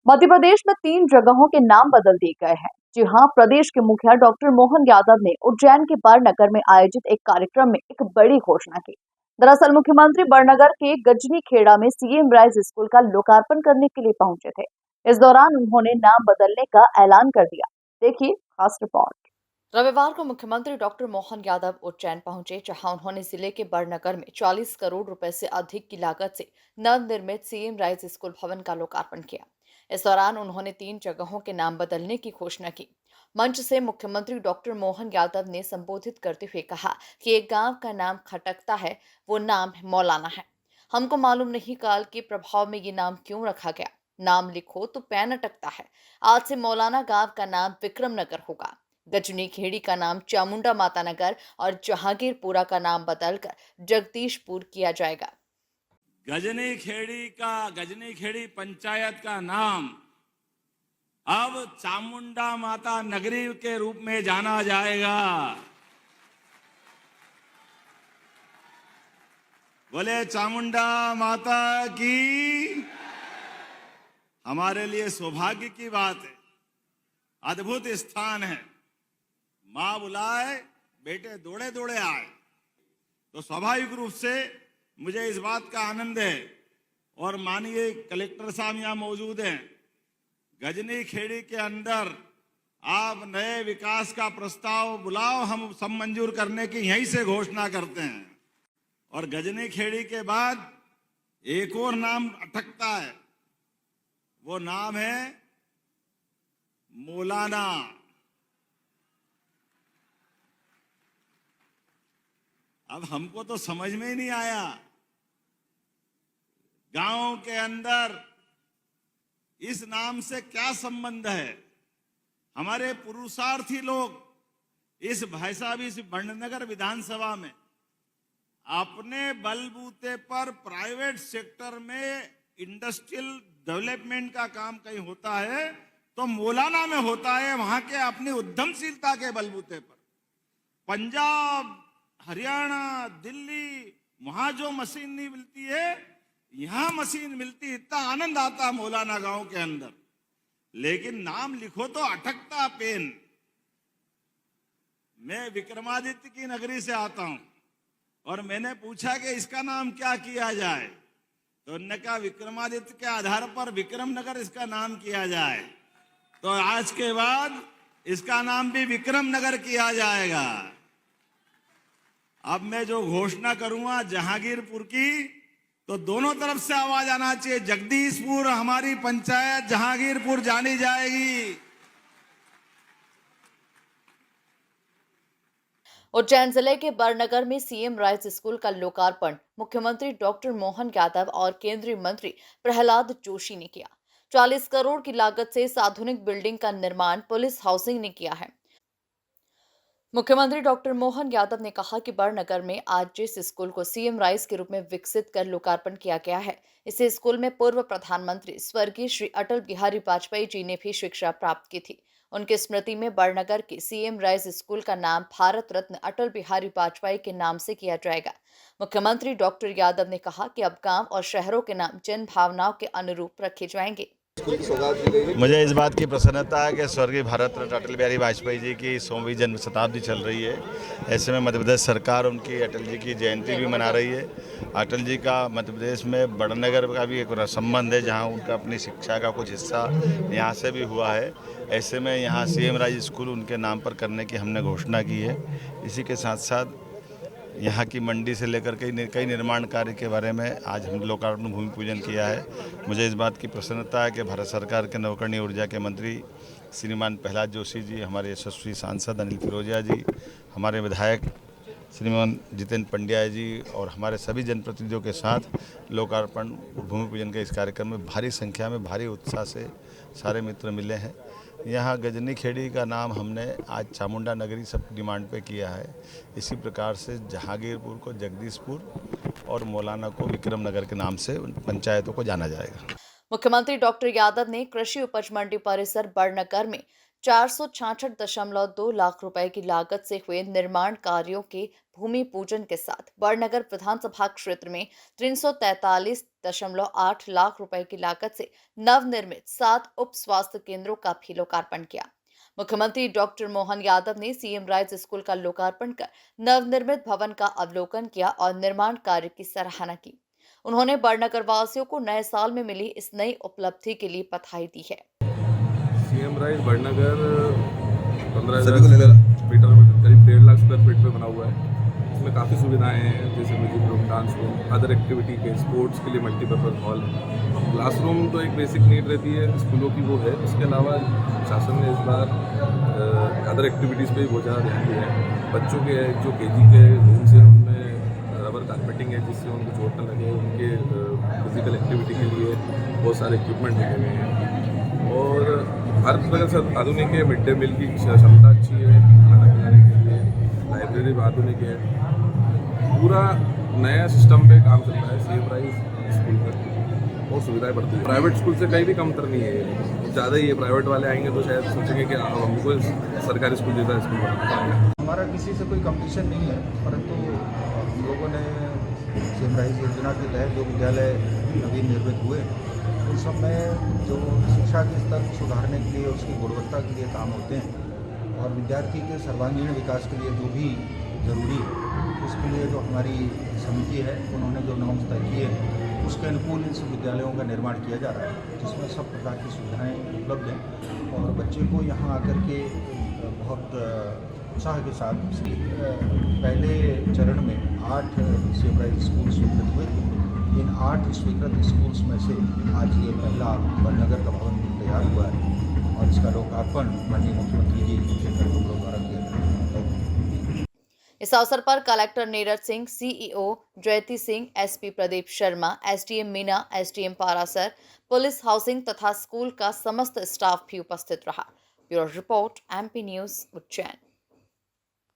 मध्य प्रदेश में 3 जगहों के नाम बदल दिए गए हैं। जी हां, प्रदेश के मुखिया डॉक्टर मोहन यादव ने उज्जैन के बड़नगर में आयोजित एक कार्यक्रम में एक बड़ी घोषणा की। दरअसल मुख्यमंत्री बड़नगर के गजनी खेड़ा में सीएम राइज स्कूल का लोकार्पण करने के लिए पहुंचे थे। इस दौरान उन्होंने नाम बदलने का ऐलान कर दिया। देखिए खास रिपोर्ट। रविवार को मुख्यमंत्री डॉक्टर मोहन यादव उज्जैन पहुंचे, जहां उन्होंने जिले के बड़नगर में 40 करोड़ रुपए से अधिक की लागत से नवनिर्मित सीएम राइज स्कूल भवन का लोकार्पण किया। इस दौरान उन्होंने 3 जगहों के नाम बदलने की घोषणा की। मंच से मुख्यमंत्री डॉक्टर मोहन यादव ने संबोधित करते हुए कहा कि एक गांव का नाम खटकता है, वो नाम मौलाना है। हमको मालूम नहीं काल के प्रभाव में ये नाम क्यों रखा गया। नाम लिखो तो पैन अटकता है। आज से मौलाना गांव का नाम विक्रम नगर होगा। गजनी खेड़ी का नाम चामुंडा माता नगर और जहांगीरपुरा का नाम बदलकर जगदीशपुर किया जाएगा। गजनी खेड़ी पंचायत का नाम अब चामुंडा माता नगरी के रूप में जाना जाएगा। बोले चामुंडा माता की। हमारे लिए सौभाग्य की बात है, अद्भुत स्थान है। मां बुलाए, बेटे दौड़े दौड़े आए। तो स्वाभाविक रूप से मुझे इस बात का आनंद है, और माननीय कलेक्टर साहब यहाँ मौजूद हैं। गजनी खेड़ी के अंदर आप नए विकास का प्रस्ताव बुलाओ, हम सब मंजूर करने की यहीं से घोषणा करते हैं। और गजनी खेड़ी के बाद एक और नाम अटकता है, वो नाम है मौलाना। अब हमको तो समझ में ही नहीं आया, गांव के अंदर इस नाम से क्या संबंध है। हमारे पुरुषार्थी लोग इस भाई साहब इस बड़नगर विधानसभा में अपने बलबूते पर प्राइवेट सेक्टर में इंडस्ट्रियल डेवलपमेंट का काम कहीं होता है तो मौलाना में होता है, वहां के अपनी उद्यमशीलता के बलबूते पर। पंजाब, हरियाणा, दिल्ली, वहां जो मशीन नहीं मिलती है, यहां मशीन मिलती। इतना आनंद आता मौलाना गांव के अंदर, लेकिन नाम लिखो तो अटकता पेन। मैं विक्रमादित्य की नगरी से आता हूं, और मैंने पूछा कि इसका नाम क्या किया जाए, तो उन्होंने कहा विक्रमादित्य के आधार पर विक्रम नगर इसका नाम किया जाए। तो आज के बाद इसका नाम भी विक्रम नगर किया जाएगा। अब मैं जो घोषणा करूंगा जहांगीरपुर की, तो दोनों तरफ से आवाज आना चाहिए। जगदीशपुर हमारी पंचायत जहांगीरपुर जानी जाएगी। उज्जैन जिले के बड़नगर में सीएम राइज स्कूल का लोकार्पण मुख्यमंत्री डॉक्टर मोहन यादव और केंद्रीय मंत्री प्रहलाद जोशी ने किया। 40 करोड़ की लागत से इस आधुनिक बिल्डिंग का निर्माण पुलिस हाउसिंग ने किया है। मुख्यमंत्री डॉक्टर मोहन यादव ने कहा कि बड़नगर में आज जिस स्कूल को सीएम राइज के रूप में विकसित कर लोकार्पण किया गया है, इस स्कूल में पूर्व प्रधानमंत्री स्वर्गीय श्री अटल बिहारी वाजपेयी जी ने भी शिक्षा प्राप्त की थी। उनकी स्मृति में बड़नगर के सीएम राइज स्कूल का नाम भारत रत्न अटल बिहारी वाजपेयी के नाम से किया जाएगा। मुख्यमंत्री डॉक्टर यादव ने कहा कि अब गांव और शहरों के नाम जन भावनाओं के अनुरूप रखे जाएंगे। मुझे इस बात की प्रसन्नता है कि स्वर्गीय भारत रत्न अटल बिहारी वाजपेयी जी की 100वीं जन्म शताब्दी चल रही है। ऐसे में मध्य प्रदेश सरकार उनकी अटल जी की जयंती भी मना रही है। अटल जी का मध्य प्रदेश में बड़नगर का भी एक संबंध है, जहां उनका अपनी शिक्षा का कुछ हिस्सा यहाँ से भी हुआ है। ऐसे में यहाँ सीएम राइज स्कूल उनके नाम पर करने की हमने घोषणा की है। इसी के साथ साथ यहाँ की मंडी से लेकर कई निर्माण कार्य के बारे में आज हम लोकार्पण भूमि पूजन किया है। मुझे इस बात की प्रसन्नता है कि भारत सरकार के नवकरणीय ऊर्जा के मंत्री श्रीमान प्रहलाद जोशी जी, हमारे यशस्वी सांसद अनिल फिरोजिया जी, हमारे विधायक श्रीमान जितेंद्र पंड्या जी और हमारे सभी जनप्रतिनिधियों के साथ लोकार्पण भूमि पूजन के इस कार्यक्रम में भारी संख्या में भारी उत्साह से सारे मित्र मिले हैं। यहाँ गजनी खेड़ी का नाम हमने आज चामुंडा नगरी सब डिमांड पे किया है। इसी प्रकार से जहांगीरपुर को जगदीशपुर और मौलाना को विक्रम नगर के नाम से पंचायतों को जाना जाएगा। मुख्यमंत्री डॉक्टर यादव ने कृषि उपज मंडी परिसर बड़नगर में 466.2 लाख रुपए की लागत से हुए निर्माण कार्यों के भूमि पूजन के साथ बड़नगर विधानसभा क्षेत्र में 343.8 लाख रुपए की लागत से नवनिर्मित 7 उप स्वास्थ्य केंद्रों का भी लोकार्पण किया। मुख्यमंत्री डॉक्टर मोहन यादव ने सीएम राइज स्कूल का लोकार्पण कर नवनिर्मित भवन का अवलोकन किया और निर्माण कार्य की सराहना की। उन्होंने बड़नगर वासियों को नए साल में मिली इस नई उपलब्धि के लिए बधाई दी है। सीएम राइज बड़नगर 15,000 मीटर में करीब 1.5 लाख स्क्वायर फीट पे बना हुआ है। इसमें काफ़ी सुविधाएं हैं, जैसे music room, dance room, other activity के, स्पोर्ट्स के लिए मल्टीपर्पज़ हॉल। क्लासरूम तो एक बेसिक नीड रहती है स्कूलों की, वो है। इसके अलावा शासन ने इस बार अदर एक्टिविटीज़ पे भी बहुत ज़्यादा ध्यान दिया है। बच्चों के जो केजी के रूम्स हैं उनमें रबर कारपेटिंग है, जिससे उनको चोट न लगे। उनके फिजिकल एक्टिविटी के लिए बहुत सारे इक्विपमेंट लगे हुए हैं और हर प्रकार से आधुनिक है। मिड डे मील की क्षमता अच्छी है, खाना खिलाने के लिए। लाइब्रेरी भी आधुनिक है। पूरा नया सिस्टम पे काम चल रहा है सीएम राइज स्कूल का। बहुत सुविधाएं बढ़ती है। प्राइवेट स्कूल से कहीं भी कमतर नहीं है, ज़्यादा ही है। प्राइवेट वाले आएंगे तो शायद सोचेंगे कि हमको सरकारी स्कूल जैसा स्कूल बनाना। हमारा किसी से कोई कंपटीशन नहीं है, परंतु हम लोगों ने सीएम राइज योजना के तहत जो विद्यालय नवीन निर्मित हुए उन सब में जो शिक्षा के स्तर को सुधारने के लिए, उसकी गुणवत्ता के लिए काम होते हैं और विद्यार्थी के सर्वांगीण विकास के लिए जो भी ज़रूरी है, उसके लिए जो हमारी समिति है उन्होंने जो नॉर्म्स तय किए हैं उसके अनुकूल इन सब विद्यालयों का निर्माण किया जा रहा है, जिसमें सब प्रकार की सुविधाएँ उपलब्ध हैं और बच्चे को यहाँ आकर के बहुत उत्साह के साथ पहले चरण में 8 सीएम राइज स्कूल स्वीकृत हुए थे। इन 8 स्वीकृत स्कूल्स में से आज ये पहला बड़नगर का भवन तैयार हुआ है और इसका लोकार्पण माननीय मुख्यमंत्री जी के कार्यक्रम द्वारा किया गया। इस अवसर पर कलेक्टर नीरज सिंह, सीईओ जयती Singh, SP Pradeep Sharma, SDM Meena, SDM Parashar, police, housing तथा स्कूल का समस्त स्टाफ भी उपस्थित रहा। Bureau report, MP news, Ujjain.